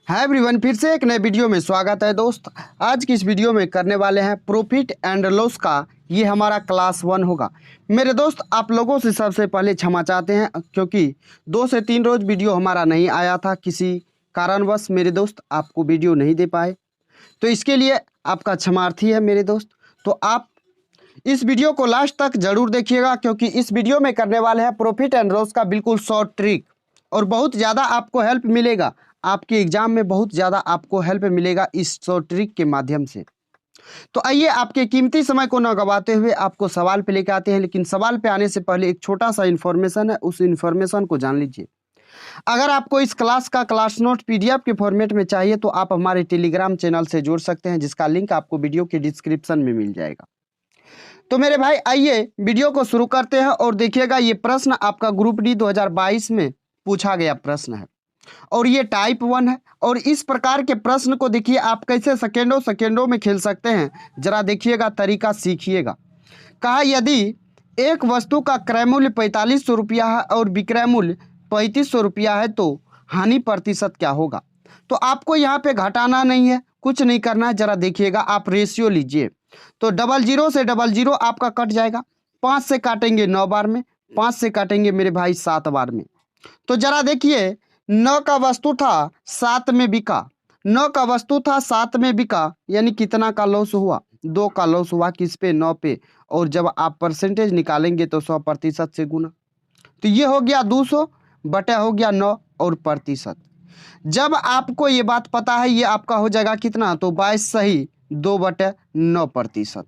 Hi everyone, फिर से एक नए वीडियो में स्वागत है दोस्त। आज की इस वीडियो में करने वाले हैं प्रॉफिट एंड लॉस का। ये हमारा क्लास 1 होगा। मेरे दोस्त, आप लोगों से सबसे पहले क्षमा चाहते हैं क्योंकि 2 से 3 रोज वीडियो हमारा नहीं आया था। किसी कारणवश मेरे दोस्त आपको वीडियो नहीं दे पाए, तो इसके लिए आपका क्षमार्थी है मेरे दोस्त। तो आप इस वीडियो को लास्ट तक जरूर देखिएगा क्योंकि इस वीडियो में करने वाले हैं प्रॉफिट एंड लॉस का बिल्कुल शॉर्ट ट्रिक, और बहुत ज़्यादा आपको हेल्प मिलेगा। आपके एग्जाम में बहुत ज़्यादा आपको हेल्प मिलेगा इस शॉर्ट ट्रिक के माध्यम से। तो आइए, आपके कीमती समय को न गवाते हुए आपको सवाल पे लेकर आते हैं। लेकिन सवाल पे आने से पहले एक छोटा सा इन्फॉर्मेशन है, उस इन्फॉर्मेशन को जान लीजिए। अगर आपको इस क्लास का क्लास नोट पीडीएफ के फॉर्मेट में चाहिए तो आप हमारे टेलीग्राम चैनल से जुड़ सकते हैं, जिसका लिंक आपको वीडियो के डिस्क्रिप्शन में मिल जाएगा। तो मेरे भाई, आइए वीडियो को शुरू करते हैं और देखिएगा, ये प्रश्न आपका ग्रुप डी 2022 में पूछा गया प्रश्न है और ये टाइप 1 है। और इस प्रकार के प्रश्न को देखिए आप कैसे सेकेंडों में खेल सकते हैं, जरा देखिएगा, तरीका सीखिएगा। कहा, यदि एक वस्तु का क्रय मूल्य 4500 रुपया है और विक्रय मूल्य 3500 रुपया है तो हानि प्रतिशत क्या होगा। तो आपको यहाँ पे घटाना नहीं है, कुछ नहीं करना है। जरा देखिएगा, आप रेशियो लीजिए तो 00 से 00 आपका कट जाएगा। 5 से काटेंगे 9 बार में, 5 से काटेंगे मेरे भाई 7 बार में। तो जरा देखिए, 9 का वस्तु था 7 में बिका, 9 का वस्तु था 7 में बिका, यानी कितना का लॉस हुआ? 2 का लॉस हुआ। किस पे? 9 पे। और जब आप परसेंटेज निकालेंगे तो 100% से गुना। तो ये हो गया 200 बटा हो गया 9 और प्रतिशत। जब आपको ये बात पता है, ये आपका हो जाएगा कितना? तो 22 सही 2/9%।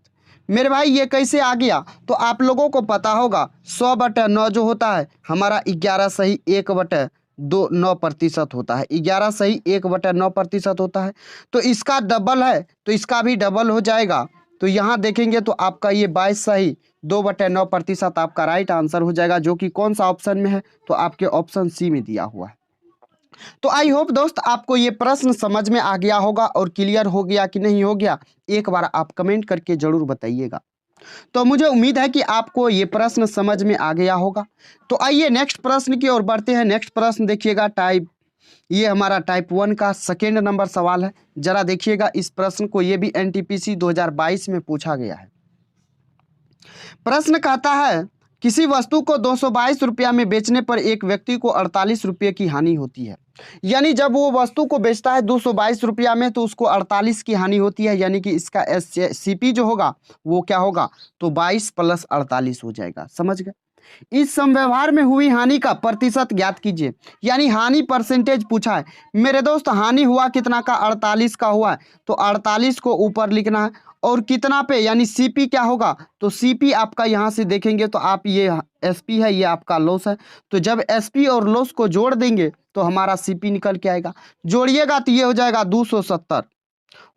मेरे भाई, ये कैसे आ गया? तो आप लोगों को पता होगा 100/9 जो होता है हमारा 11 सही 1/9% होता है। 11 सही 1/9% होता है। तो इसका डबल है तो इसका भी डबल हो जाएगा। तो यहाँ देखेंगे तो आपका ये 22 सही 2/9% आपका राइट आंसर हो जाएगा, जो कि कौन सा ऑप्शन में है? तो आपके ऑप्शन सी में दिया हुआ है। तो आई होप दोस्त, आपको ये प्रश्न समझ में आ गया होगा और क्लियर हो गया कि नहीं हो गया, एक बार आप कमेंट करके जरूर बताइएगा। तो मुझे उम्मीद है कि आपको ये प्रश्न समझ में आ गया होगा। तो आइए नेक्स्ट प्रश्न की ओर बढ़ते हैं। नेक्स्ट प्रश्न देखिएगा, ये हमारा टाइप 1 का सेकेंड नंबर सवाल है। जरा देखिएगा इस प्रश्न को, ये भी एनटीपीसी 2022 में पूछा गया है। प्रश्न कहता है, किसी वस्तु को 222 रुपया में बेचने पर एक व्यक्ति को 48 रुपये की हानि होती है। यानी जब वो वस्तु को बेचता है 222 रुपया में तो उसको 48 की हानि होती है। यानी कि इसका सीपी जो होगा वो क्या होगा? तो 22 + 48 हो जाएगा। समझ गए? इस समव्यवहार में हुई हानि का प्रतिशत ज्ञात कीजिए। यानी हानि परसेंटेज पूछा है मेरे दोस्त। हानि हुआ कितना का? 48 का हुआ है। तो 48 को ऊपर लिखना है और कितना पे? यानी सीपी क्या होगा? तो सीपी आपका यहाँ से देखेंगे तो आप, ये एसपी है, ये आपका लॉस है। तो जब एसपी और लॉस को जोड़ देंगे तो हमारा सीपी निकल के आएगा। जोड़िएगा तो ये हो जाएगा 270,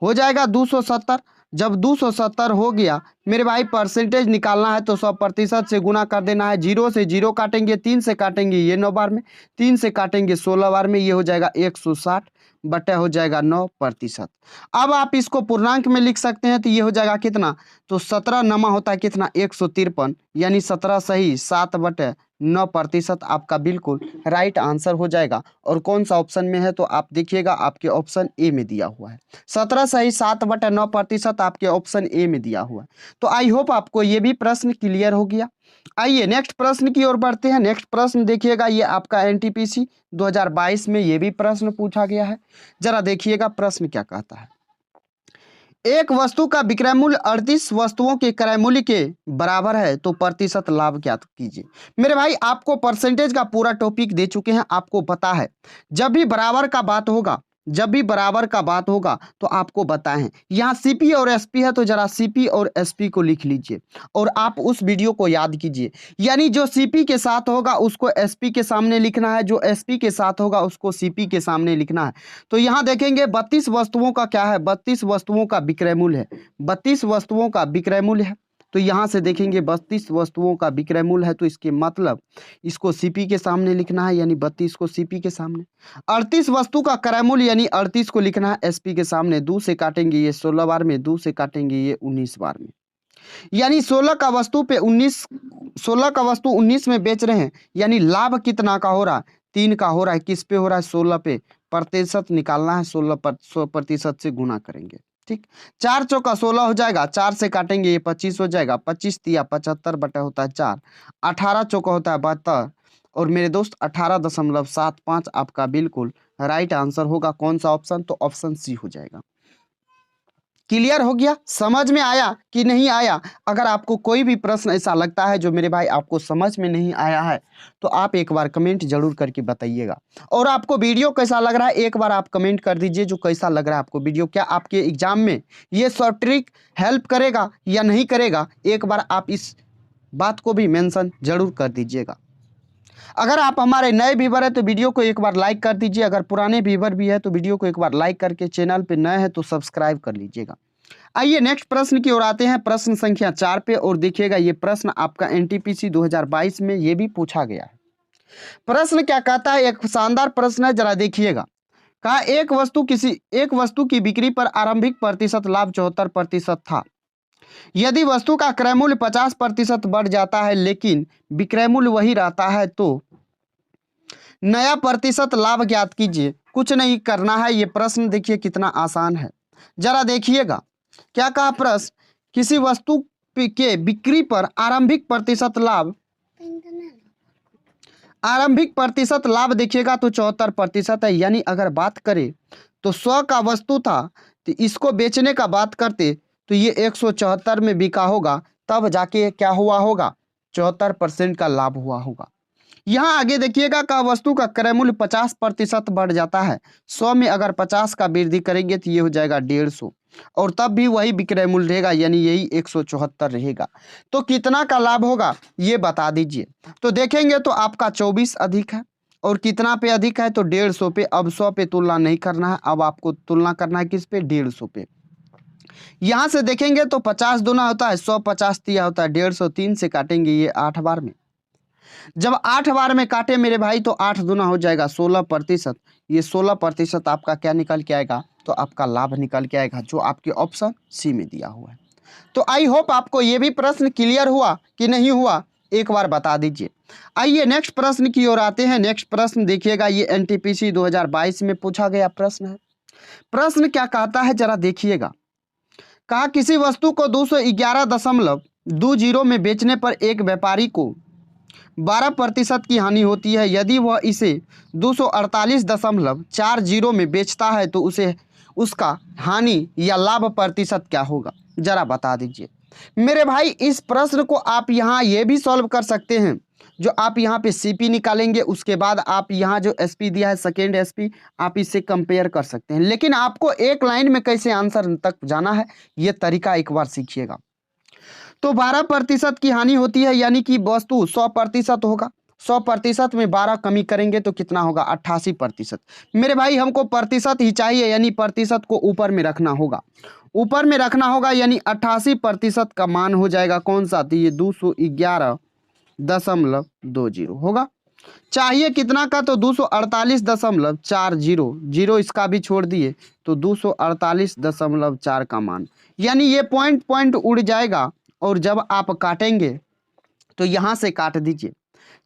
हो जाएगा 270। जब 270 हो गया मेरे भाई, परसेंटेज निकालना है तो 100% से गुना कर देना है। 0 से 0 काटेंगे, 3 से काटेंगे ये 9 बार में, 3 से काटेंगे 16 बार में, ये हो जाएगा 160 बटा हो जाएगा 9%। अब आप इसको पूर्णांक में लिख सकते हैं तो ये हो जाएगा कितना? तो 17 नमा होता है कितना? 153, यानी 17 सही 7/9% आपका बिल्कुल राइट आंसर हो जाएगा। और कौन सा ऑप्शन में है? तो आप देखिएगा, आपके ऑप्शन ए में दिया हुआ है। 17 सही 7/9% आपके ऑप्शन ए में दिया हुआ है। तो आई होप आपको ये भी प्रश्न क्लियर हो गया। आइए नेक्स्ट प्रश्न की ओर बढ़ते हैं। नेक्स्ट प्रश्न देखिएगा, ये आपका एनटीपीसी 2022 में ये भी प्रश्न पूछा गया है। जरा देखिएगा प्रश्न क्या कहता है। एक वस्तु का विक्रय मूल्य 38 वस्तुओं के क्रय मूल्य के बराबर है तो प्रतिशत लाभ ज्ञात कीजिए। मेरे भाई, आपको परसेंटेज का पूरा टॉपिक दे चुके हैं। आपको पता है जब भी बराबर का बात होगा, जब भी बराबर का बात होगा तो आपको बताएं। यहाँ सीपी और एसपी है तो जरा सीपी और एसपी को लिख लीजिए और आप उस वीडियो को याद कीजिए। यानी जो सीपी के साथ होगा उसको एसपी के सामने लिखना है, जो एसपी के साथ होगा उसको सीपी के सामने लिखना है। तो यहाँ देखेंगे 32 वस्तुओं का क्या है? 32 वस्तुओं का विक्रय मूल्य है। 32 वस्तुओं का विक्रय मूल्य है। तो यहाँ से देखेंगे 32 वस्तुओं का विक्रय मूल्य है, तो इसके मतलब इसको सीपी के सामने लिखना है, यानी 32 को सीपी के सामने। 38 वस्तु का क्रय मूल्य यानी 38 को लिखना है एसपी के सामने। 2 से काटेंगे ये 16 बार में, 2 से काटेंगे ये 19 बार में, यानी 16 का वस्तु पे 19, 16 का वस्तु 19 में बेच रहे हैं। यानी लाभ कितना का हो रहा है? 3 का हो रहा है। किस पे हो रहा है? 16 पे। प्रतिशत निकालना है, 100% से गुना करेंगे। ठीक, 4 चौका 16 हो जाएगा, 4 से काटेंगे ये 25 हो जाएगा, 25 तिया 75 बटा होता है 4, 18 चौका होता है 72 और मेरे दोस्त 18.75 आपका बिल्कुल राइट आंसर होगा। कौन सा ऑप्शन? तो ऑप्शन सी हो जाएगा। क्लियर हो गया? समझ में आया कि नहीं आया? अगर आपको कोई भी प्रश्न ऐसा लगता है जो मेरे भाई आपको समझ में नहीं आया है तो आप एक बार कमेंट जरूर करके बताइएगा। और आपको वीडियो कैसा लग रहा है एक बार आप कमेंट कर दीजिए, जो कैसा लग रहा है आपको वीडियो। क्या आपके एग्जाम में ये शॉर्ट ट्रिक हेल्प करेगा या नहीं करेगा, एक बार आप इस बात को भी मेंशन जरूर कर दीजिएगा। अगर आप हमारे नए व्यूवर है तो वीडियो को एक बार लाइक कर दीजिए, अगर पुराने व्यूवर भी है तो वीडियो को एक बार लाइक करके चैनल पे नए हैं तो सब्सक्राइब कर लीजिएगा। आइए नेक्स्ट प्रश्न की ओर आते हैं, प्रश्न संख्या 4 पे। और देखिएगा ये प्रश्न आपका एनटीपीसी 2022 में ये भी पूछा गया है। प्रश्न क्या कहता है, एक शानदार प्रश्न है, जरा देखिएगा। कहा एक वस्तु की बिक्री पर आरंभिक प्रतिशत लाभ 74% था। यदि वस्तु का क्रय मूल्य 50% बढ़ जाता है लेकिन विक्रय मूल्य वही रहता है तो नया प्रतिशत लाभ ज्ञात कीजिए। कुछ नहीं करना है, ये प्रश्न देखिए कितना आसान है, जरा देखिएगा। क्या कहा प्रश्न, किसी वस्तु के बिक्री पर आरंभिक प्रतिशत लाभ देखिएगा तो 74% है। यानी अगर बात करें तो 100 का वस्तु था तो इसको बेचने का बात करते तो ये 174 में बिका होगा, तब जाके क्या हुआ होगा, 74% का लाभ हुआ होगा। यहाँ आगे देखिएगा का वस्तु का क्रय मूल्य 50% बढ़ जाता है। 100 में अगर 50 का वृद्धि करेंगे तो ये हो जाएगा 150 और तब भी वही विक्रय मूल्य रहेगा, यानी यही 174 रहेगा। तो कितना का लाभ होगा ये बता दीजिए। तो देखेंगे तो आपका 24 अधिक है और कितना पे अधिक है तो 150 पे। अब 100 पे तुलना नहीं करना है, अब आपको तुलना करना है किस पे, 150 पे। यहाँ से देखेंगे तो 50 दूना होता है 100, 50 तिया होता है 150, 3 से काटेंगे ये 8 बार में। जब 8 बार में काटे मेरे भाई तो 8 दूना हो जाएगा 16%। ये 16% आपका क्या निकल के आएगा, तो आपका लाभ निकल के आएगा, जो आपके ऑप्शन सी में दिया हुआ है। तो आई होप आपको ये भी प्रश्न क्लियर हुआ कि नहीं हुआ, एक बार बता दीजिए। आइए नेक्स्ट प्रश्न की ओर आते हैं। नेक्स्ट प्रश्न देखिएगा, ये एनटीपीसी 2022 में पूछा गया प्रश्न है। प्रश्न क्या कहता है जरा देखिएगा। कहा किसी वस्तु को 211.20 में बेचने पर एक व्यापारी को 12% की हानि होती है। यदि वह इसे 248.40 में बेचता है तो उसे उसका हानि या लाभ प्रतिशत क्या होगा, जरा बता दीजिए। मेरे भाई इस प्रश्न को आप यहाँ ये भी सॉल्व कर सकते हैं, जो आप यहाँ पे सीपी निकालेंगे, उसके बाद आप यहाँ जो एसपी दिया है सेकेंड एसपी, आप इससे कंपेयर कर सकते हैं। लेकिन आपको एक लाइन में कैसे आंसर तक जाना है ये तरीका एक बार सीखिएगा। तो 12% की हानि होती है, यानी कि वस्तु 100% होगा। 100% में 12 कमी करेंगे तो कितना होगा, 88%। मेरे भाई हमको प्रतिशत ही चाहिए, यानी प्रतिशत को ऊपर में रखना होगा, ऊपर में रखना होगा, यानी 88% का मान हो जाएगा कौन सा, तो ये 211.20 होगा। चाहिए कितना का, तो 248.40, जीरो इसका भी छोड़ दिए तो 248.4 का मान, यानी ये पॉइंट उड़ जाएगा। और जब आप काटेंगे तो यहाँ से काट दीजिए,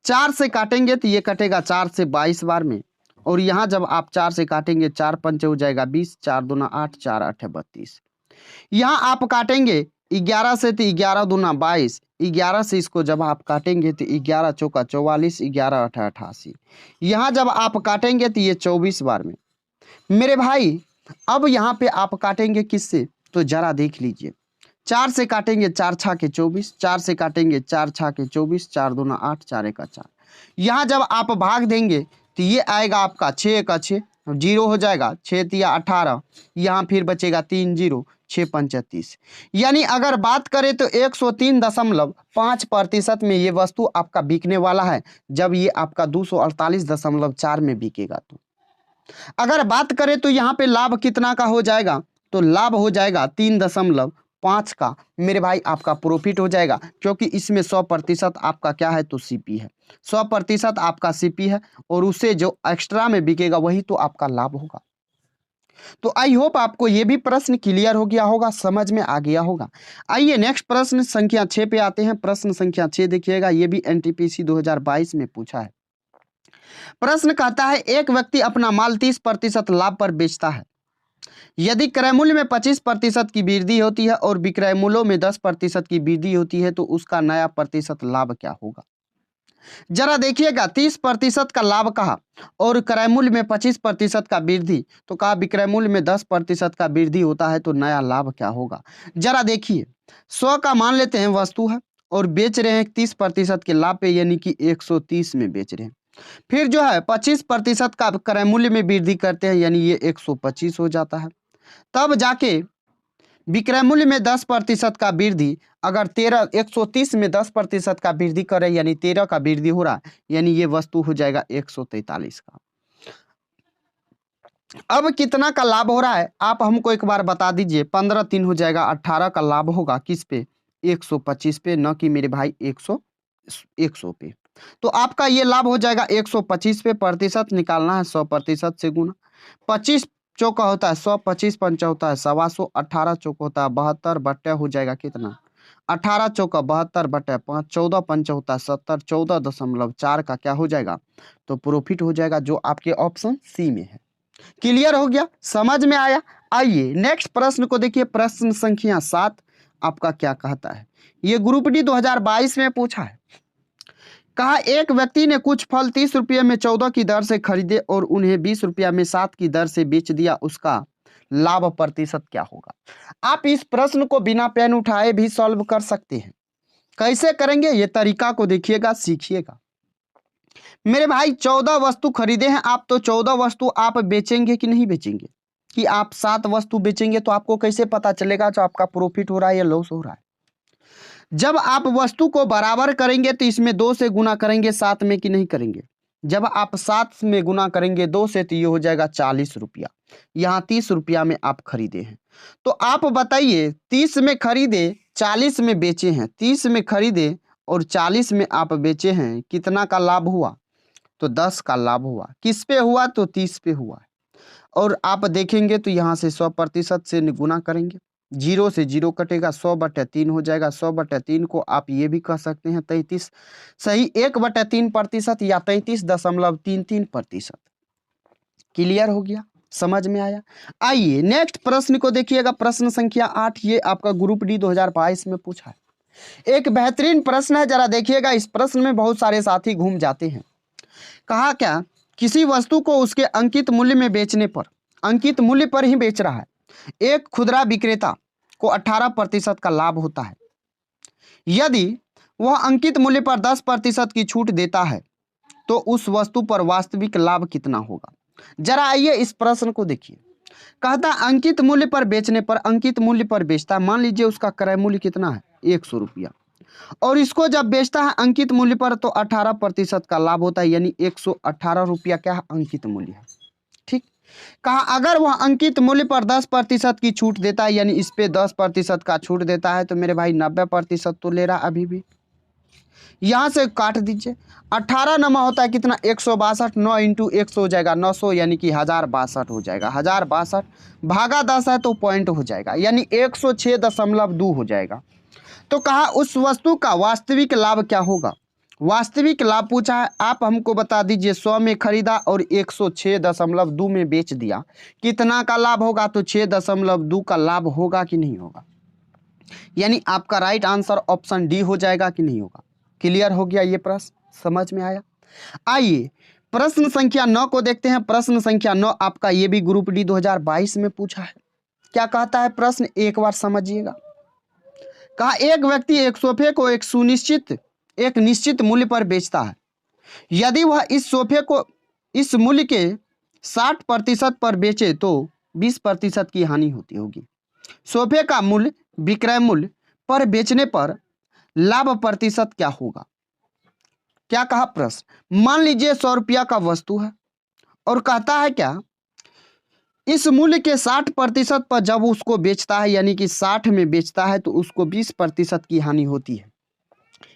4 से काटेंगे तो ये कटेगा 4 से 22 बार में, और यहाँ जब आप 4 से काटेंगे 4 पंचे हो जाएगा 20, 4 दूना 8, 4 8 32। यहाँ आप काटेंगे 11 से तो 11 दूना 22, 11 से इसको जब आप काटेंगे तो 11 चौका 44, 11 8 88। यहाँ जब आप काटेंगे तो ये 24 बार में। मेरे भाई अब यहाँ पे आप काटेंगे किससे, तो जरा देख लीजिए। 4 से काटेंगे 4 छा के 24, 4 से काटेंगे 4 छा के 24, 4 दूना 8, 4 1 4। यहाँ जब आप भाग देंगे तो ये आएगा आपका 6 1 6, जीरो हो जाएगा, 6 तिया 18, यहाँ फिर बचेगा 3 जीरो, 6 पंचा 30। यानी अगर बात करें तो 103.5% में ये वस्तु आपका बिकने वाला है, जब ये आपका 248.4 में बिकेगा। तो अगर बात करें तो यहाँ पे लाभ कितना का हो जाएगा, तो लाभ हो जाएगा 3.5 का। मेरे भाई आपका प्रॉफिट हो जाएगा, क्योंकि इसमें 100% आपका क्या है, तो सीपी है, 100% आपका सीपी है, और उससे जो एक्स्ट्रा में बिकेगा वही तो आपका लाभ होगा। तो आई होप आपको ये भी प्रश्न क्लियर हो गया होगा, समझ में आ गया होगा। आइए नेक्स्ट प्रश्न संख्या 6 पे आते हैं। प्रश्न संख्या 6 देखिएगा, ये भी एनटीपीसी 2022 में पूछा है। प्रश्न कहता है एक व्यक्ति अपना माल 30% लाभ पर बेचता है। यदि क्रय मूल्य में 25% की वृद्धि होती है और विक्रय मूल्यों में 10% की वृद्धि होती है तो उसका नया प्रतिशत लाभ क्या होगा। जरा देखिएगा, 30% का लाभ कहा और क्रय मूल्य में 25% का वृद्धि, तो कहा विक्रय मूल्य में 10% का वृद्धि होता है तो नया लाभ क्या होगा। जरा देखिए, 100 का मान लेते हैं वस्तु है और बेच रहे हैं 30% के लाभ पे, यानी कि 130 में बेच रहे हैं। फिर जो है 25% का क्रय मूल्य में वृद्धि करते हैं, यानी ये 125 हो जाता है। तब जाके विक्रय मूल्य में 10% का वृद्धि, अगर 130 में 10% का वृद्धि करे यानी 13 का वृद्धि हो रहा है, यानी ये वस्तु हो जाएगा 143 का। अब कितना का लाभ हो रहा है आप हमको एक बार बता दीजिए। 15 3 हो जाएगा 18 का लाभ होगा किस पे, 125 पे, न कि मेरे भाई 100 पे। तो आपका ये लाभ हो जाएगा 125 पे। प्रतिशत निकालना है, 100% से गुना। 25 चौका होता है 100, 25 पंचा होता है 125, 18 चौका होता है 72 बट्टे हो जाएगा कितना, 18 चौका 72 बट्टे 5, 14 पंचा होता है 70, 14.4 का क्या हो जाएगा, तो प्रॉफिट हो जाएगा, जो आपके ऑप्शन सी में है। क्लियर हो गया, समझ में आया। आइए नेक्स्ट प्रश्न को देखिए, प्रश्न संख्या 7 आपका क्या कहता है। ये ग्रुप डी 2022 में पूछा है। कहा एक व्यक्ति ने कुछ फल 30 रुपये में 14 की दर से खरीदे और उन्हें 20 रुपया में 7 की दर से बेच दिया, उसका लाभ प्रतिशत क्या होगा। आप इस प्रश्न को बिना पेन उठाए भी सॉल्व कर सकते हैं। कैसे करेंगे ये तरीका को देखिएगा, सीखिएगा। मेरे भाई 14 वस्तु खरीदे हैं आप, तो 14 वस्तु आप बेचेंगे कि नहीं बेचेंगे, कि आप 7 वस्तु बेचेंगे, तो आपको कैसे पता चलेगा जो आपका प्रॉफिट हो रहा है या लॉस हो रहा है। जब आप वस्तु को बराबर करेंगे तो इसमें 2 से गुना करेंगे 7 में कि नहीं करेंगे। जब आप 7 में गुना करेंगे 2 से तो ये हो जाएगा 40 रुपया। यहाँ 30 रुपया में आप खरीदे हैं, तो आप बताइए 30 में खरीदे 40 में बेचे हैं, 30 में खरीदे और 40 में आप बेचे हैं, कितना का लाभ हुआ, तो 10 का लाभ हुआ। किस पे हुआ, तो 30 पे हुआ। और आप देखेंगे तो यहाँ से 100% से गुना करेंगे, 0 से 0 कटेगा, 100/3 हो जाएगा। 100/3 को आप ये भी कह सकते हैं 33, सही 1/3% या 33.33%। क्लियर हो गया, समझ में आया। आइए नेक्स्ट प्रश्न को देखिएगा, प्रश्न संख्या 8, ये आपका ग्रुप डी 2022 में पूछा है। एक बेहतरीन प्रश्न है, जरा देखिएगा। इस प्रश्न में बहुत सारे साथी घूम जाते हैं। कहा क्या, किसी वस्तु को उसके अंकित मूल्य में बेचने पर, अंकित मूल्य पर ही बेच रहा है, एक खुदरा विक्रेता को 18% का लाभ होता है। यदि वह अंकित मूल्य पर 10% की छूट देता है तो उस वस्तु पर वास्तविक लाभ कितना होगा। जरा आइए इस प्रश्न को देखिए। कहता अंकित मूल्य पर बेचने पर, अंकित मूल्य पर बेचता है, मान लीजिए उसका क्रय मूल्य कितना है 100 रुपया, और इसको जब बेचता है अंकित मूल्य पर तो 18% का लाभ होता है, यानी 118 रुपया क्या है, अंकित मूल्य है। ठीक, कहा अगर वह अंकित मूल्य पर 10% की छूट देता है, यानी इस पे 10% का छूट देता है, तो मेरे भाई 90% तो ले रहा अभी भी। यहां से काट दीजिए, 18 नमा होता है कितना, 162, 9 इंटू 100 हो जाएगा 900, यानी कि 1062 हो जाएगा। 1062 भागा 10 है तो पॉइंट हो जाएगा, यानी 106.2 हो जाएगा। तो कहा उस वस्तु का वास्तविक लाभ क्या होगा। वास्तविक लाभ पूछा है, आप हमको बता दीजिए। 100 में खरीदा और 106.2 में बेच दिया, कितना का लाभ होगा, तो 6.2 का लाभ होगा कि नहीं होगा। यानी आपका राइट आंसर ऑप्शन डी हो जाएगा कि नहीं होगा। क्लियर हो गया ये प्रश्न, समझ में आया। आइए प्रश्न संख्या 9 को देखते हैं। प्रश्न संख्या 9 आपका ये भी ग्रुप डी 2022 में पूछा है। क्या कहता है प्रश्न, एक बार समझिएगा। कहा एक व्यक्ति एक सोफे को एक निश्चित मूल्य पर बेचता है। यदि वह इस सोफे को इस मूल्य के 60% पर बेचे तो 20% की हानि होती होगी। सोफे का मूल्य विक्रय मूल्य पर बेचने पर लाभ प्रतिशत क्या होगा। क्या कहा प्रश्न, मान लीजिए 100 रुपया का वस्तु है और कहता है क्या, इस मूल्य के 60% पर जब उसको बेचता है, यानी कि 60 में बेचता है, तो उसको 20% की हानि होती है।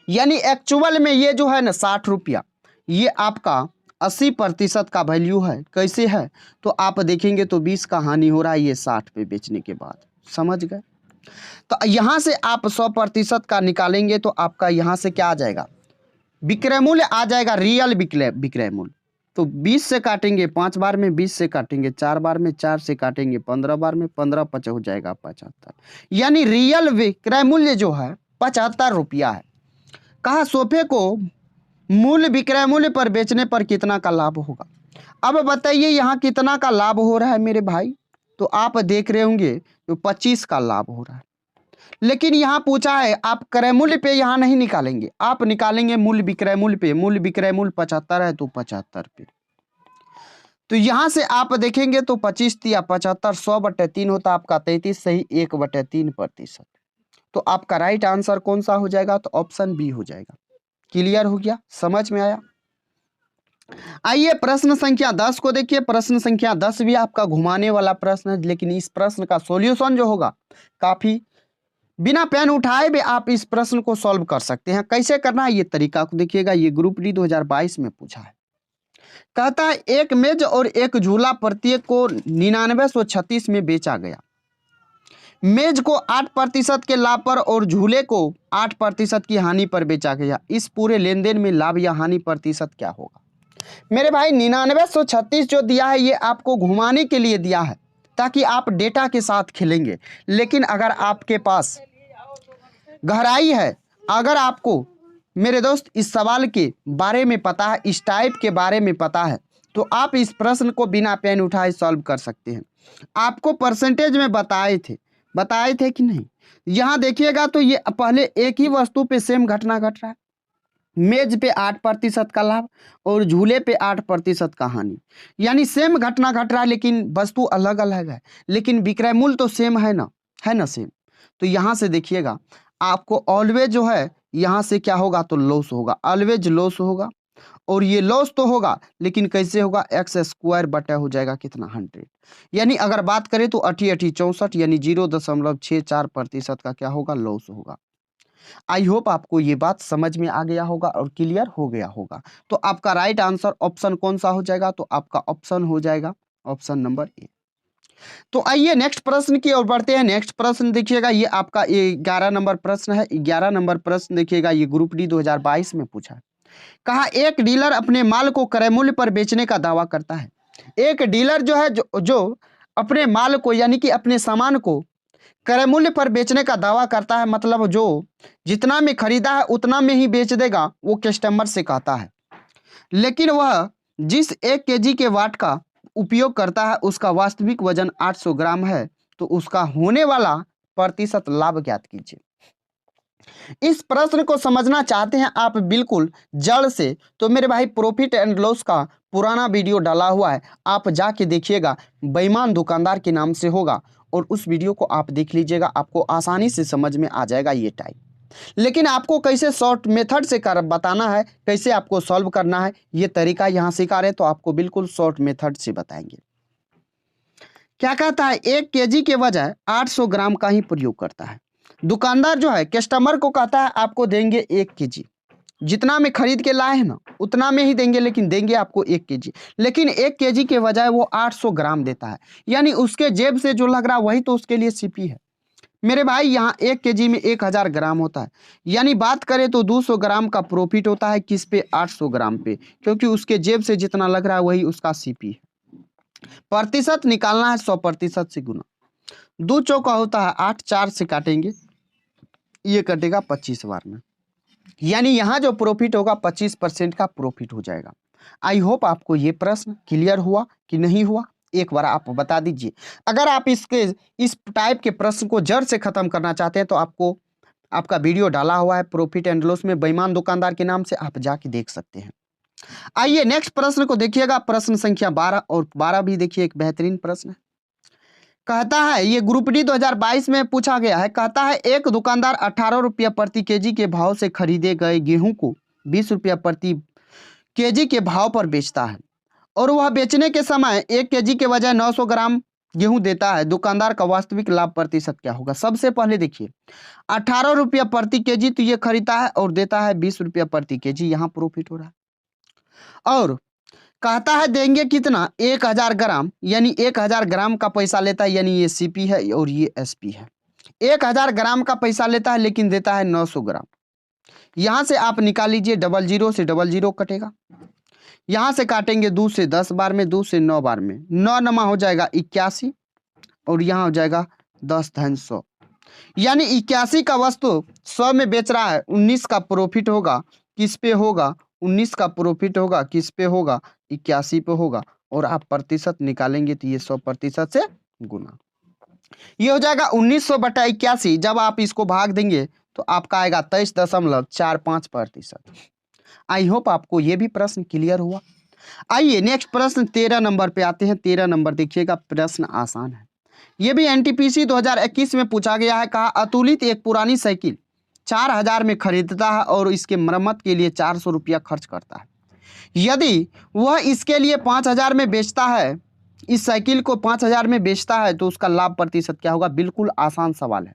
यानी एक्चुअल में ये जो है ना 60 रुपया, ये आपका 80% का वैल्यू है। कैसे है, तो आप देखेंगे तो 20 का हानि हो रहा है ये 60 पे बेचने के बाद। समझ गए। तो यहाँ से आप 100% का निकालेंगे तो आपका यहाँ से क्या आ जाएगा, विक्रय मूल्य आ जाएगा, रियल विक्रय मूल्य। तो 20 से काटेंगे 5 बार में, 20 से काटेंगे 4 बार में, 4 से काटेंगे 15 बार में, 15 पच हो जाएगा 75। यानी रियल विक्रय मूल्य जो है 75 रुपया है। कहा सोफे को मूल्य विक्रय मूल्य पर बेचने पर कितना का लाभ होगा। अब बताइए यहाँ कितना का लाभ हो रहा है मेरे भाई, तो आप देख रहे होंगे तो 25 का लाभ हो रहा है। लेकिन यहाँ पूछा है आप क्रय मूल्य पे यहाँ नहीं निकालेंगे, आप निकालेंगे मूल्य विक्रय मूल्य पे। मूल्य विक्रय मूल्य 75 है तो 75 पे, तो यहाँ से आप देखेंगे तो 25 या 75 100/3 होता आपका 33, सही 1/3%। तो आपका राइट आंसर कौन सा हो जाएगा, तो ऑप्शन बी हो जाएगा। क्लियर हो गया, समझ में आया। आइए प्रश्न संख्या 10 को देखिए। प्रश्न संख्या 10 भी आपका घुमाने वाला प्रश्न है, लेकिन इस प्रश्न का सॉल्यूशन जो होगा काफी, बिना पेन उठाए भी आप इस प्रश्न को सॉल्व कर सकते हैं। कैसे करना है ये तरीका को देखिएगा। ये ग्रुप डी 2022 में पूछा है। कहता है एक मेज और एक झूला प्रत्येक को 9936 में बेचा गया। मेज को 8% के लाभ पर और झूले को 8% की हानि पर बेचा गया। इस पूरे लेन देन में लाभ या हानि प्रतिशत क्या होगा। मेरे भाई 9936 जो दिया है ये आपको घुमाने के लिए दिया है, ताकि आप डेटा के साथ खेलेंगे। लेकिन अगर आपके पास गहराई है, अगर आपको मेरे दोस्त इस सवाल के बारे में पता है, इस टाइप के बारे में पता है, तो आप इस प्रश्न को बिना पेन उठाए सॉल्व कर सकते हैं। आपको परसेंटेज में बताए थे कि नहीं। यहाँ देखिएगा तो ये पहले एक ही वस्तु पे सेम घटना घट रहा है। मेज पे 8% का लाभ और झूले पे 8% का हानि, यानी सेम घटना घट रहा है लेकिन वस्तु अलग अलग है, लेकिन विक्रय मूल्य तो सेम है ना सेम। तो यहाँ से देखिएगा आपको ऑलवेज जो है यहाँ से क्या होगा, तो लॉस होगा, ऑलवेज लॉस होगा। और ये लॉस तो होगा लेकिन कैसे होगा, x² बटा हो जाएगा कितना 100। यानी अगर बात करें तो 88 64 यानी 0.64% का क्या होगा, लॉस होगा। आई होप आपको ये बात समझ में आ गया होगा और क्लियर हो गया होगा। तो आपका राइट आंसर ऑप्शन कौन सा हो जाएगा, तो आपका ऑप्शन हो जाएगा ऑप्शन नंबर ए। तो आइए नेक्स्ट प्रश्न की ओर बढ़ते हैं। नेक्स्ट प्रश्न देखिएगा, ये आपका 11 नंबर प्रश्न है। 11 नंबर प्रश्न देखिएगा, ये ग्रुप डी 2022 में पूछा है। कहा एक डीलर अपने माल को क्रय मूल्य पर बेचने का दावा करता है। एक डीलर जो है जो अपने माल को यानी कि अपने सामान को क्रय मूल्य पर बेचने का दावा करता है, मतलब जो जितना में खरीदा है उतना में ही बेच देगा, वो कस्टमर से कहता है। लेकिन वह जिस 1 केजी के वाट का उपयोग करता है उसका वास्तविक वजन 800 ग्राम है, तो उसका होने वाला प्रतिशत लाभ ज्ञात कीजिए। इस प्रश्न को समझना चाहते हैं आप बिल्कुल जड़ से, तो मेरे भाई प्रॉफिट एंड लॉस का पुराना वीडियो डाला हुआ है, आप जाके देखिएगा, बेईमान दुकानदार के नाम से होगा, और उस वीडियो को आप देख लीजिएगा, आपको आसानी से समझ में आ जाएगा ये टाइप। लेकिन आपको कैसे शॉर्ट मेथड से कर बताना है, कैसे आपको सॉल्व करना है, ये तरीका यहाँ सिखा रहे, तो आपको बिल्कुल शॉर्ट मेथड से बताएंगे। क्या कहता है 1 केजी के बजाय 800 ग्राम का ही प्रयोग करता है। दुकानदार जो है कस्टमर को कहता है आपको देंगे 1 केजी, जितना में खरीद के लाए हैं ना उतना में ही देंगे, लेकिन देंगे आपको 1 केजी। लेकिन 1 केजी के बजाय वो 800 ग्राम देता है, यानी उसके जेब से जो लग रहा है वही तो उसके लिए सीपी है। मेरे भाई यहाँ 1 केजी में 1000 ग्राम होता है, यानी बात करें तो 200 ग्राम का प्रॉफिट होता है किस पे, 800 ग्राम पे, क्योंकि उसके जेब से जितना लग रहा है वही उसका सीपी है। प्रतिशत निकालना है 100% से गुना, 2 चौका होता है 8, 4 से काटेंगे, ये कटेगा 25 बार में, यानी यहाँ जो प्रॉफिट होगा 25% का प्रॉफिट हो जाएगा। आई होप आपको ये प्रश्न क्लियर हुआ कि नहीं हुआ, एक बार आप बता दीजिए। अगर आप इस टाइप के प्रश्न को जड़ से खत्म करना चाहते हैं तो आपको आपका वीडियो डाला हुआ है प्रॉफिट एंड लॉस में, बेईमान दुकानदार के नाम से, आप जाके देख सकते हैं। आइए नेक्स्ट प्रश्न को देखिएगा, प्रश्न संख्या 12, और 12 भी देखिए एक बेहतरीन प्रश्न है। कहता है ये ग्रुप डी 2022 में पूछा गया है। कहता है एक दुकानदार 18 रुपया प्रति केजी के भाव से खरीदे गए गेहूं को 20 रुपया प्रति केजी के भाव पर बेचता है, और वह बेचने के समय 1 केजी के बजाय 900 ग्राम गेहूं देता है। दुकानदार का वास्तविक लाभ प्रतिशत क्या होगा। सबसे पहले देखिए 18 रुपया प्रति केजी तो ये खरीदता है और देता है 20 रुपया प्रति केजी, यहाँ प्रॉफिट हो रहा है। और कहता है देंगे कितना, 1000 ग्राम, यानी 1000 ग्राम का पैसा लेता है, यानी ये सीपी है और ये एसपी है। 1000 ग्राम का पैसा लेता है लेकिन देता है 900 ग्राम। यहां से आप निकाल लीजिए, 00 से 00 कटेगा, यहाँ से काटेंगे 2 से 10 बार में, 2 से 9 बार में, 9 नमा हो जाएगा 81 और यहाँ हो जाएगा 10 धन 100। यानी 81 का वस्तु 100 में बेच रहा है, 19 का प्रॉफिट होगा किस पे होगा, 19 का प्रॉफिट होगा किस पे होगा, 81 पे होगा। और आप प्रतिशत निकालेंगे तो ये 100% से गुना, ये हो जाएगा 1900/81। जब आप इसको भाग देंगे तो आपका आएगा 23.45%। आई होप आपको ये भी प्रश्न क्लियर हुआ। आइए नेक्स्ट प्रश्न 13 नंबर पे आते हैं। 13 नंबर देखिएगा, प्रश्न आसान है, ये भी एनटीपीसी 2021 में पूछा गया है। कहा अतुलित एक पुरानी साइकिल 4000 में खरीदता है और इसके मरम्मत के लिए 400 रुपया खर्च करता है। यदि वह इसके लिए 5000 में बेचता है, इस साइकिल को 5000 में बेचता है, तो उसका लाभ प्रतिशत क्या होगा। बिल्कुल आसान सवाल है।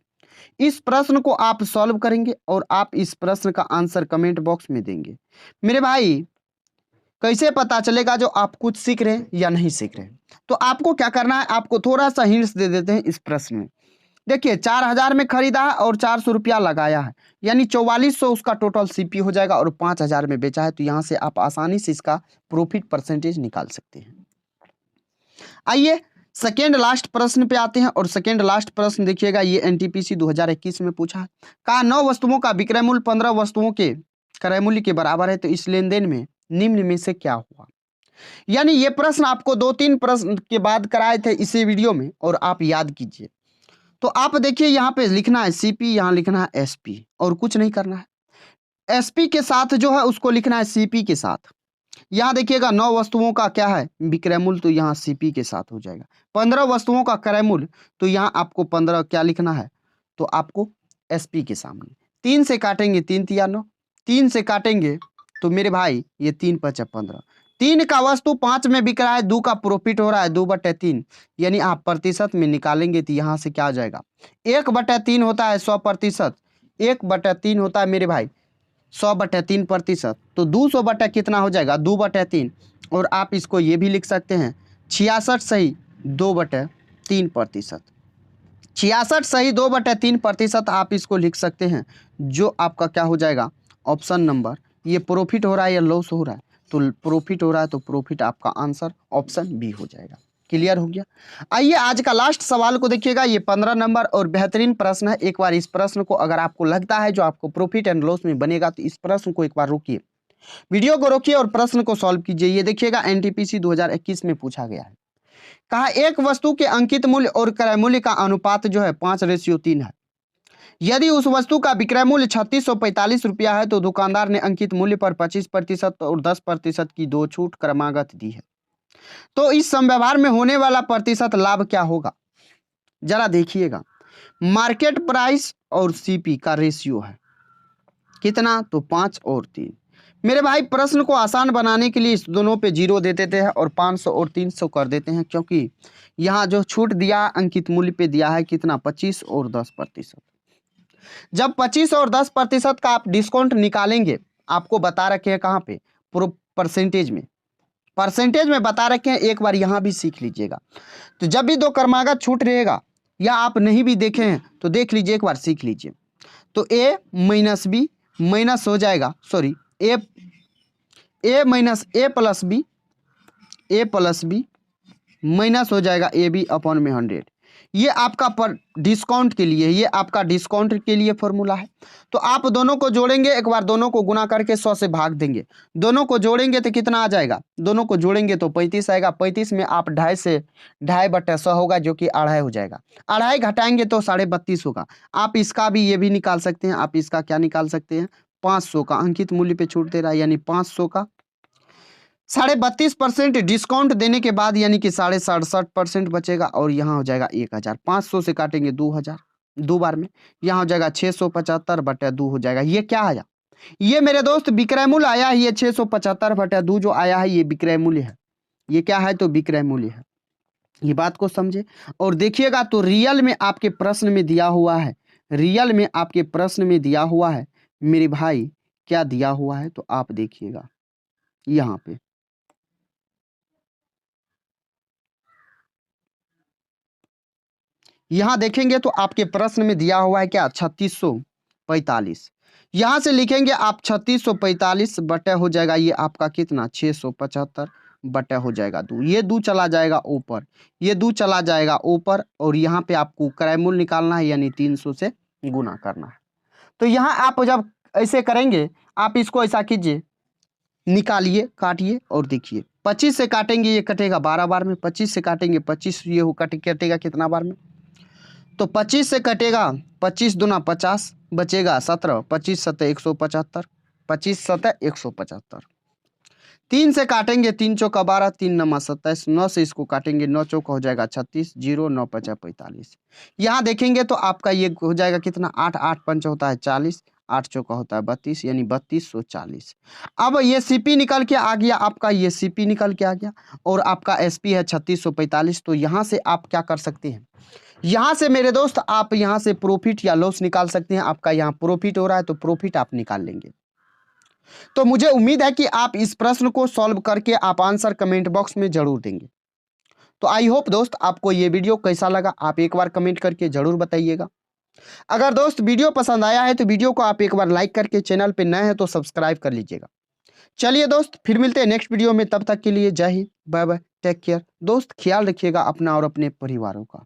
इस प्रश्न को आप सॉल्व करेंगे और आप इस प्रश्न का आंसर कमेंट बॉक्स में देंगे। मेरे भाई कैसे पता चलेगा जो आप कुछ सीख रहे हैं या नहीं सीख रहे हैं, तो आपको क्या करना है, आपको थोड़ा सा हिंट्स दे देते हैं इस प्रश्न में। देखिए 4000 में खरीदा है और 400 रुपया लगाया है, यानी 4400 उसका टोटल सीपी हो जाएगा और 5000 में बेचा है, तो यहाँ से आप आसानी से इसका प्रॉफिट परसेंटेज निकाल सकते हैं। आइए सेकेंड लास्ट प्रश्न पे आते हैं और सेकेंड लास्ट प्रश्न देखिएगा, ये एनटीपीसी 2021 में पूछा है। कहा 9 वस्तुओं का विक्रय मूल्य 15 वस्तुओं के क्रय मूल्य के बराबर है, तो इस लेन देन में निम्न में से क्या हुआ। यानी ये प्रश्न आपको 2-3 प्रश्न के बाद कराए थे इसी वीडियो में, और आप याद कीजिए। तो आप देखिए यहाँ पे लिखना है सीपी, यहाँ लिखना है एसपी, और कुछ नहीं करना है। एसपी के साथ जो है उसको लिखना है सीपी के साथ। यहाँ देखिएगा 9 वस्तुओं का क्या है विक्रय मूल्य, तो यहाँ सीपी के साथ हो जाएगा। 15 वस्तुओं का क्रय मूल्य, तो यहाँ आपको 15 क्या लिखना है, तो आपको एसपी के सामने 3 से काटेंगे, 3 तिया 9, 3 से काटेंगे तो मेरे भाई ये 3 5 15, 3 का वस्तु 5 में बिक रहा है, 2 का प्रॉफिट हो रहा है 2/3, यानी आप प्रतिशत में निकालेंगे तो यहाँ से क्या हो जाएगा, 1/3 होता है 100%, 1/3 होता है मेरे भाई 100/3%, तो 200 बटा कितना हो जाएगा 2/3, और आप इसको ये भी लिख सकते हैं 66 सही 2/3%, 66 सही 2/3% आप इसको लिख सकते हैं, जो आपका क्या हो जाएगा ऑप्शन नंबर। ये प्रॉफिट हो रहा है या लॉस हो रहा है, तो प्रॉफिट हो रहा है, तो प्रॉफिट आपका आंसर ऑप्शन बी हो जाएगा। क्लियर हो गया। आइए आज का लास्ट सवाल को देखिएगा, ये 15 नंबर और बेहतरीन प्रश्न है। एक बार इस प्रश्न को अगर आपको लगता है जो आपको प्रॉफिट एंड लॉस में बनेगा, तो इस प्रश्न को एक बार रोकिए, वीडियो को रोकिए और प्रश्न को सॉल्व कीजिए। ये देखिएगा एनटीपीसी 2021 में पूछा गया है। कहा एक वस्तु के अंकित मूल्य और क्रय मूल्य का अनुपात जो है 5:3 है। यदि उस वस्तु का विक्रय मूल्य 3645 रुपया है, तो दुकानदार ने अंकित मूल्य पर 25% और 10% की 2 छूट क्रमागत दी है, तो इस समव्यवहार में होने वाला प्रतिशत लाभ क्या होगा। जरा देखिएगा, मार्केट प्राइस और सीपी का रेशियो है कितना, तो 5 और 3। मेरे भाई प्रश्न को आसान बनाने के लिए इस दोनों पे 0 दे देते हैं और 500 और 300 कर देते हैं, क्योंकि यहाँ जो छूट दिया अंकित मूल्य पे दिया है कितना 25 और 10%। जब 25 और 10% का आप डिस्काउंट निकालेंगे, आपको बता रखे हैं कहाँ पे परसेंटेज में बता रखे हैं, एक बार यहाँ भी सीख लीजिएगा। तो जब भी 2 क्रमागत छूट रहेगा, या आप नहीं भी देखे हैं तो देख लीजिए, एक बार सीख लीजिए। तो ए माइनस बी माइनस हो जाएगा, सॉरी ए माइनस ए प्लस बी माइनस हो जाएगा ए बी अपॉन में 100। ये आपका पर डिस्काउंट के लिए, ये आपका डिस्काउंट के लिए फॉर्मूला है। तो आप दोनों को जोड़ेंगे, एक बार दोनों को गुना करके 100 से भाग देंगे, दोनों को जोड़ेंगे तो कितना आ जाएगा, दोनों को जोड़ेंगे तो 35 आएगा। 35 में आप 2.5 से 2.5/100 होगा, जो कि 2.5 हो जाएगा। 2.5 घटाएंगे तो 32.5 होगा। आप इसका भी ये भी निकाल सकते हैं, आप इसका क्या निकाल सकते हैं, 500 का अंकित मूल्य पे छूट दे रहा है, यानी 500 का 32.5% डिस्काउंट देने के बाद, यानी कि 67.5% बचेगा, और यहाँ हो जाएगा 1000। 500 से काटेंगे 2000 2 बार में, यहाँ हो जाएगा 675/2 हो जाएगा। ये क्या आया, ये मेरे दोस्त विक्रय मूल्य आया है। ये 675/2 जो आया है, ये विक्रय मूल्य है। ये क्या है, तो विक्रय मूल्य है। ये बात को समझे और देखिएगा। तो रियल में आपके प्रश्न में दिया हुआ है, रियल में आपके प्रश्न में दिया हुआ है मेरे भाई, क्या दिया हुआ है, तो आप देखिएगा यहाँ पे। यहाँ देखेंगे तो आपके प्रश्न में दिया हुआ है क्या 3645, यहाँ से लिखेंगे आप 3645 बटे हो जाएगा ये आपका कितना 675 बटे हो जाएगा 2। ये 2 चला जाएगा ऊपर, ये 2 चला जाएगा ऊपर और यहाँ पे आपको क्रय मूल्य निकालना है यानी 300 से गुना करना है। तो यहाँ आप जब ऐसे करेंगे आप इसको ऐसा कीजिए, निकालिए, काटिए और देखिए 25 से काटेंगे ये कटेगा 12 बार में, 25 से काटेंगे 25 ये कटेगा कितना बार में, तो 25 से कटेगा 25 दूना 50 बचेगा 17, 25 सतह 175, 25 सतह 175। 3 से काटेंगे 3 चौका 12, 3 नमा 27, 9 से इसको काटेंगे 9 चौका हो जाएगा 36, 0 9 पचा 45। यहाँ देखेंगे तो आपका ये हो जाएगा कितना 8 8 पंच होता है 40, 8 चौका होता है 32 यानी 3240। अब ये सीपी निकल के आ गया आपका, ये सीपी निकल के आ गया और आपका एसपी है 3645। तो यहाँ से आप क्या कर सकते हैं, यहाँ से मेरे दोस्त आप यहाँ से प्रॉफिट या लॉस निकाल सकते हैं। आपका यहाँ प्रॉफिट हो रहा है तो प्रॉफिट आप निकाल लेंगे। तो मुझे उम्मीद है कि आप इस प्रश्न को सॉल्व करके आप आंसर कमेंट बॉक्स में जरूर देंगे। तो आई होप दोस्त आपको ये वीडियो कैसा लगा आप एक बार कमेंट करके जरूर बताइएगा। अगर दोस्त वीडियो पसंद आया है तो वीडियो को आप एक बार लाइक करके, चैनल पे नए हैं तो सब्सक्राइब कर लीजिएगा। चलिए दोस्त फिर मिलते हैं नेक्स्ट वीडियो में, तब तक के लिए Jai Hind, bye bye, take care. दोस्त ख्याल रखिएगा अपना और अपने परिवारों का।